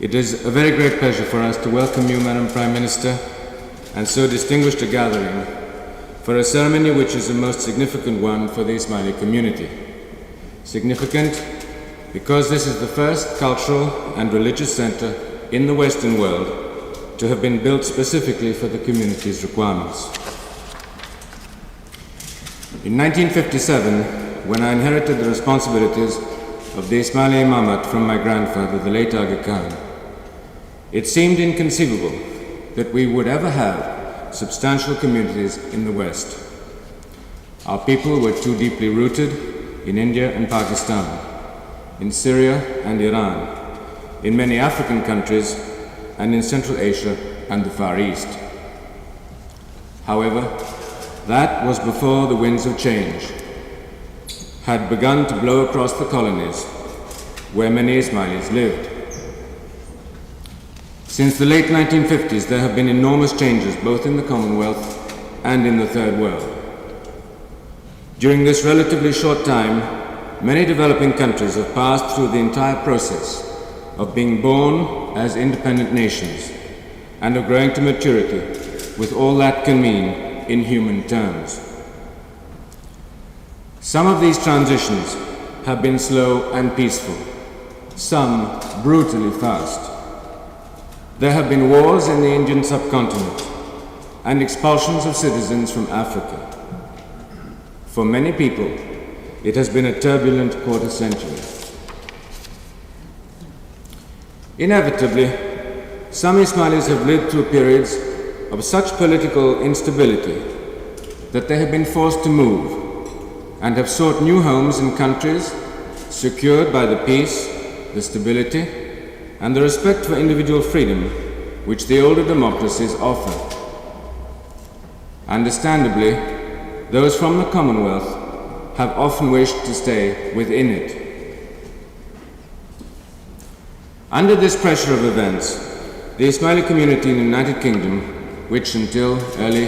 It is a very great pleasure for us to welcome you, Madam Prime Minister, and so distinguished a gathering for a ceremony which is the most significant one for the Ismaili community. Significant because this is the first cultural and religious center in the Western world to have been built specifically for the community's requirements. In 1957, when I inherited the responsibilities of the Ismaili Imamat from my grandfather, the late Aga Khan, it seemed inconceivable that we would ever have substantial communities in the West. Our people were too deeply rooted in India and Pakistan, in Syria and Iran, in many African countries, and in Central Asia and the Far East. However, that was before the winds of change had begun to blow across the colonies where many Ismailis lived. Since the late 1950s, there have been enormous changes both in the Commonwealth and in the Third World. During this relatively short time, many developing countries have passed through the entire process of being born as independent nations and of growing to maturity with all that can mean in human terms. Some of these transitions have been slow and peaceful, some brutally fast. There have been wars in the Indian subcontinent and expulsions of citizens from Africa. For many people, it has been a turbulent quarter century. Inevitably, some Ismailis have lived through periods of such political instability that they have been forced to move and have sought new homes in countries secured by the peace, the stability, and the respect for individual freedom which the older democracies offer. Understandably, those from the Commonwealth have often wished to stay within it. Under this pressure of events, the Ismaili community in the United Kingdom, which until early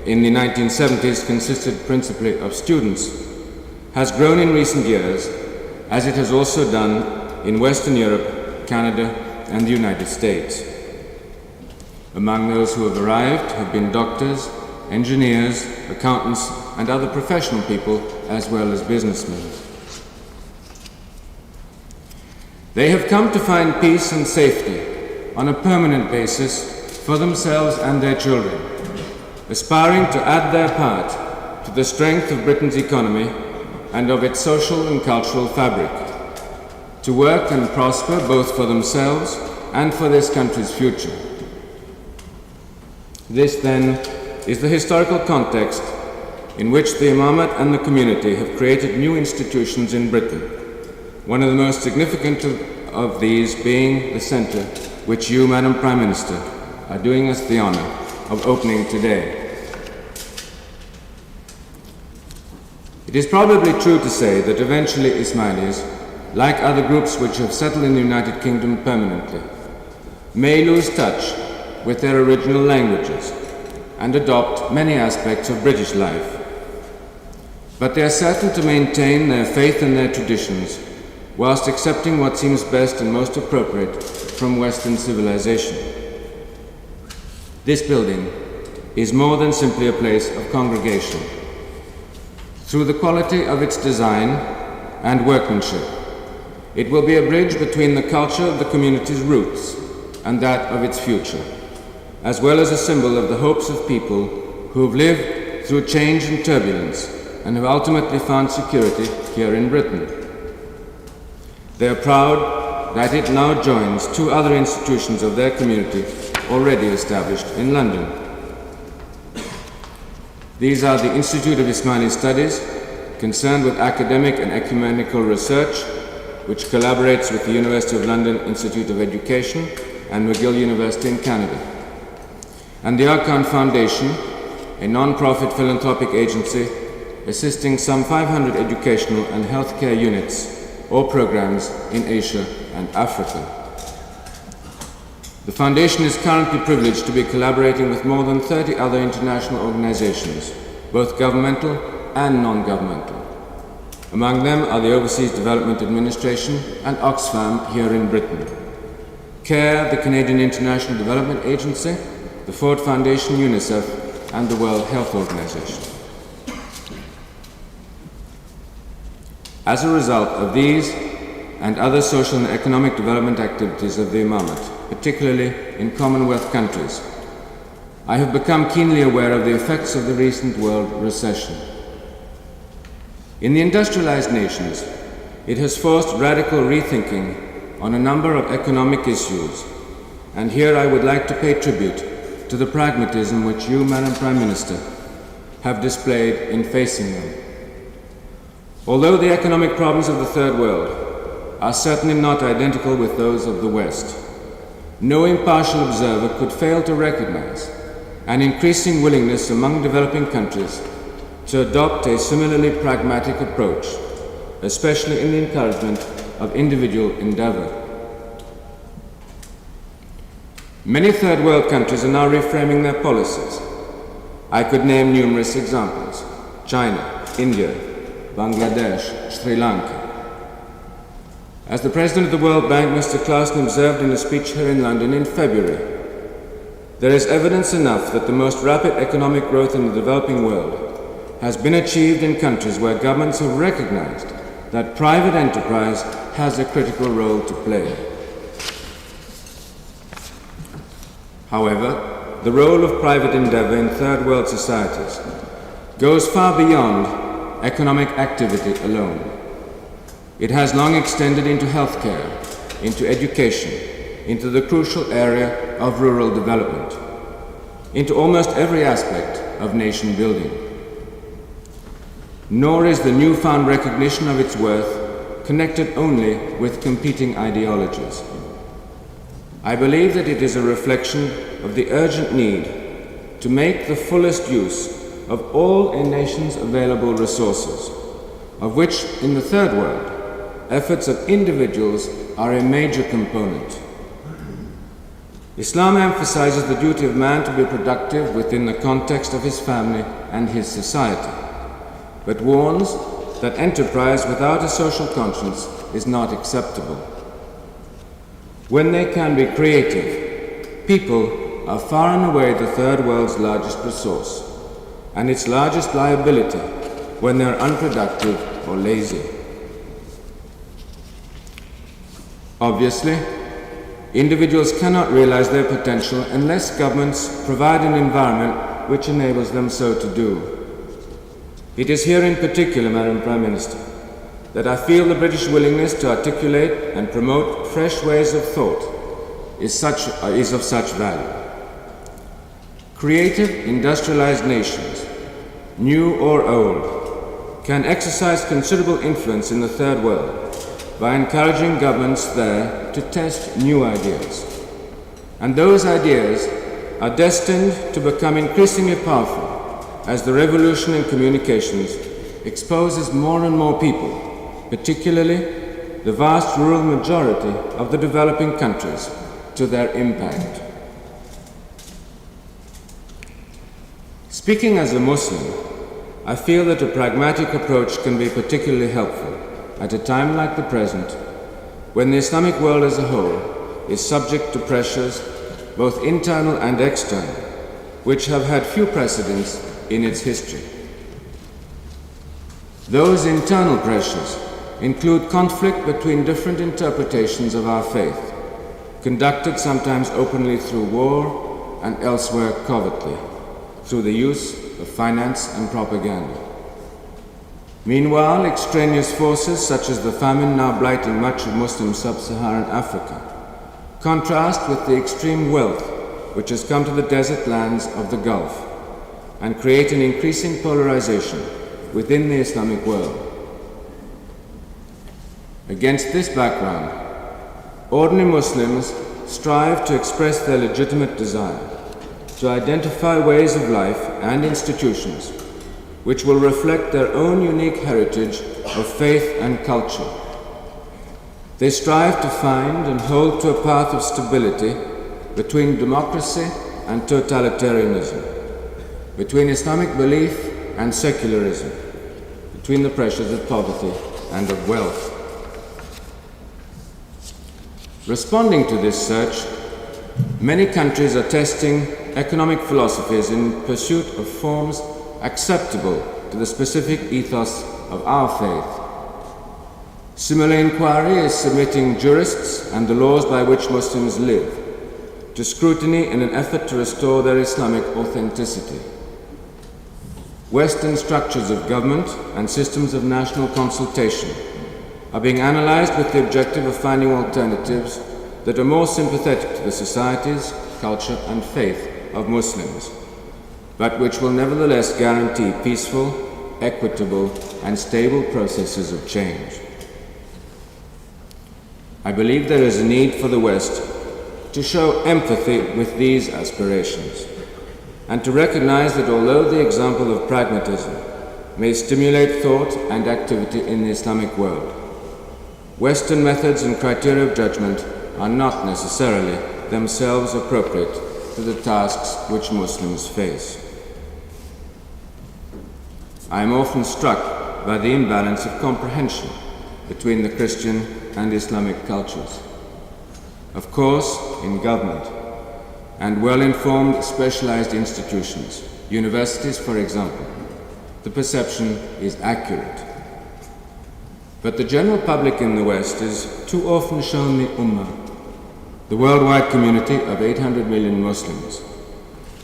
in the 1970s consisted principally of students, has grown in recent years, as it has also done in Western Europe, Canada, and the United States. Among those who have arrived have been doctors, engineers, accountants, and other professional people, as well as businessmen. They have come to find peace and safety on a permanent basis for themselves and their children, aspiring to add their part to the strength of Britain's economy and of its social and cultural fabric, to work and prosper both for themselves and for this country's future. This, then, is the historical context in which the Imamat and the community have created new institutions in Britain, one of the most significant of these being the centre which you, Madam Prime Minister, are doing us the honour of opening today. It is probably true to say that eventually Ismailis, like other groups which have settled in the United Kingdom permanently, may lose touch with their original languages and adopt many aspects of British life. But they are certain to maintain their faith and their traditions whilst accepting what seems best and most appropriate from Western civilization. This building is more than simply a place of congregation. Through the quality of its design and workmanship, it will be a bridge between the culture of the community's roots and that of its future, as well as a symbol of the hopes of people who have lived through change and turbulence and have ultimately found security here in Britain. They are proud that it now joins two other institutions of their community already established in London. These are the Institute of Ismaili Studies, concerned with academic and ecumenical research, which collaborates with the University of London Institute of Education and McGill University in Canada, and the Arkan Foundation, a non-profit philanthropic agency assisting some 500 educational and healthcare units or programs in Asia and Africa. The Foundation is currently privileged to be collaborating with more than 30 other international organizations, both governmental and non-governmental. Among them are the Overseas Development Administration and Oxfam here in Britain. CARE, the Canadian International Development Agency, the Ford Foundation, UNICEF, and the World Health Organization. As a result of these and other social and economic development activities of the Imamate, particularly in Commonwealth countries, I have become keenly aware of the effects of the recent world recession. In the industrialized nations, it has forced radical rethinking on a number of economic issues, and here I would like to pay tribute to the pragmatism which you, Madam Prime Minister, have displayed in facing them. Although the economic problems of the Third World are certainly not identical with those of the West, no impartial observer could fail to recognize an increasing willingness among developing countries to adopt a similarly pragmatic approach, especially in the encouragement of individual endeavor. Many Third World countries are now reframing their policies. I could name numerous examples: China, India, Bangladesh, Sri Lanka. As the President of the World Bank, Mr. Clausen, observed in a speech here in London in February, there is evidence enough that the most rapid economic growth in the developing world has been achieved in countries where governments have recognized that private enterprise has a critical role to play. However, the role of private endeavor in third world societies goes far beyond economic activity alone. It has long extended into healthcare, into education, into the crucial area of rural development, into almost every aspect of nation building. Nor is the newfound recognition of its worth connected only with competing ideologies. I believe that it is a reflection of the urgent need to make the fullest use of all a nation's available resources, of which in the third world, efforts of individuals are a major component. Islam emphasizes the duty of man to be productive within the context of his family and his society, but warns that enterprise without a social conscience is not acceptable. When they can be creative, people are far and away the third world's largest resource, and its largest liability when they are unproductive or lazy. Obviously, individuals cannot realize their potential unless governments provide an environment which enables them so to do. It is here in particular, Madam Prime Minister, that I feel the British willingness to articulate and promote fresh ways of thought is of such value. Creative, industrialized nations, new or old, can exercise considerable influence in the third world by encouraging governments there to test new ideas. And those ideas are destined to become increasingly powerful as the revolution in communications exposes more and more people, particularly the vast rural majority of the developing countries, to their impact. Speaking as a Muslim, I feel that a pragmatic approach can be particularly helpful at a time like the present, when the Islamic world as a whole is subject to pressures, both internal and external, which have had few precedents in its history. Those internal pressures include conflict between different interpretations of our faith, conducted sometimes openly through war and elsewhere covertly, through the use of finance and propaganda. Meanwhile, extraneous forces such as the famine now blighting much of Muslim sub-Saharan Africa contrast with the extreme wealth which has come to the desert lands of the Gulf and create an increasing polarization within the Islamic world. Against this background, ordinary Muslims strive to express their legitimate desire to identify ways of life and institutions which will reflect their own unique heritage of faith and culture. They strive to find and hold to a path of stability between democracy and totalitarianism, between Islamic belief and secularism, between the pressures of poverty and of wealth. Responding to this search, many countries are testing economic philosophies in pursuit of forms acceptable to the specific ethos of our faith. Similar inquiry is submitting jurists and the laws by which Muslims live to scrutiny in an effort to restore their Islamic authenticity. Western structures of government and systems of national consultation are being analyzed with the objective of finding alternatives that are more sympathetic to the societies, culture and faith of Muslims, but which will nevertheless guarantee peaceful, equitable and stable processes of change. I believe there is a need for the West to show empathy with these aspirations and to recognize that although the example of pragmatism may stimulate thought and activity in the Islamic world, Western methods and criteria of judgment are not necessarily themselves appropriate to the tasks which Muslims face. I am often struck by the imbalance of comprehension between the Christian and Islamic cultures. Of course, in government and well-informed specialized institutions, universities for example, the perception is accurate. But the general public in the West is too often shown the Ummah, the worldwide community of 800 million Muslims,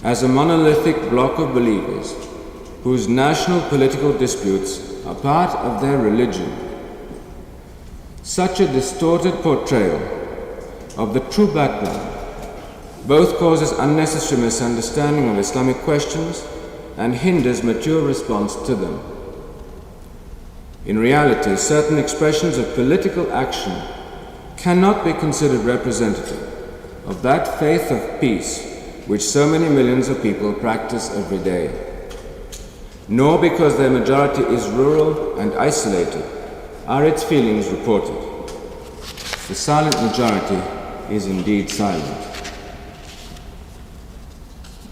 as a monolithic block of believers whose national political disputes are part of their religion. Such a distorted portrayal of the true background both causes unnecessary misunderstanding of Islamic questions and hinders mature response to them. In reality, certain expressions of political action cannot be considered representative of that faith of peace which so many millions of people practice every day, nor because their majority is rural and isolated are its feelings reported. The silent majority is indeed silent.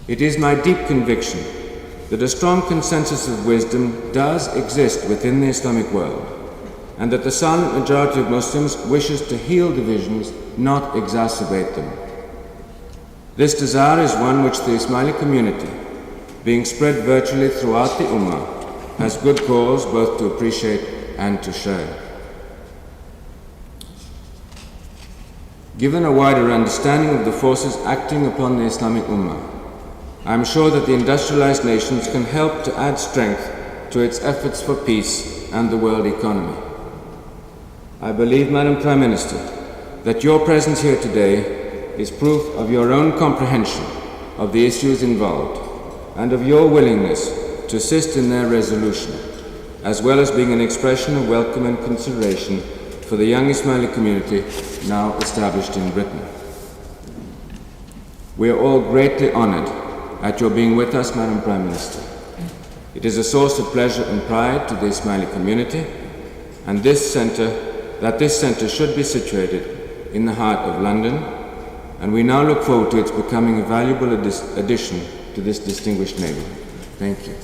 It is my deep conviction that a strong consensus of wisdom does exist within the Islamic world, and that the silent majority of Muslims wishes to heal divisions, not exacerbate them. This desire is one which the Ismaili community, being spread virtually throughout the Ummah, has good cause both to appreciate and to share. Given a wider understanding of the forces acting upon the Islamic Ummah, I am sure that the industrialized nations can help to add strength to its efforts for peace and the world economy. I believe, Madam Prime Minister, that your presence here today is proof of your own comprehension of the issues involved and of your willingness to assist in their resolution, as well as being an expression of welcome and consideration for the young Ismaili community now established in Britain. We are all greatly honored at your being with us, Madam Prime Minister. It is a source of pleasure and pride to the Ismaili community, and this centre should be situated in the heart of London, and we now look forward to its becoming a valuable addition to this distinguished neighbourhood. Thank you.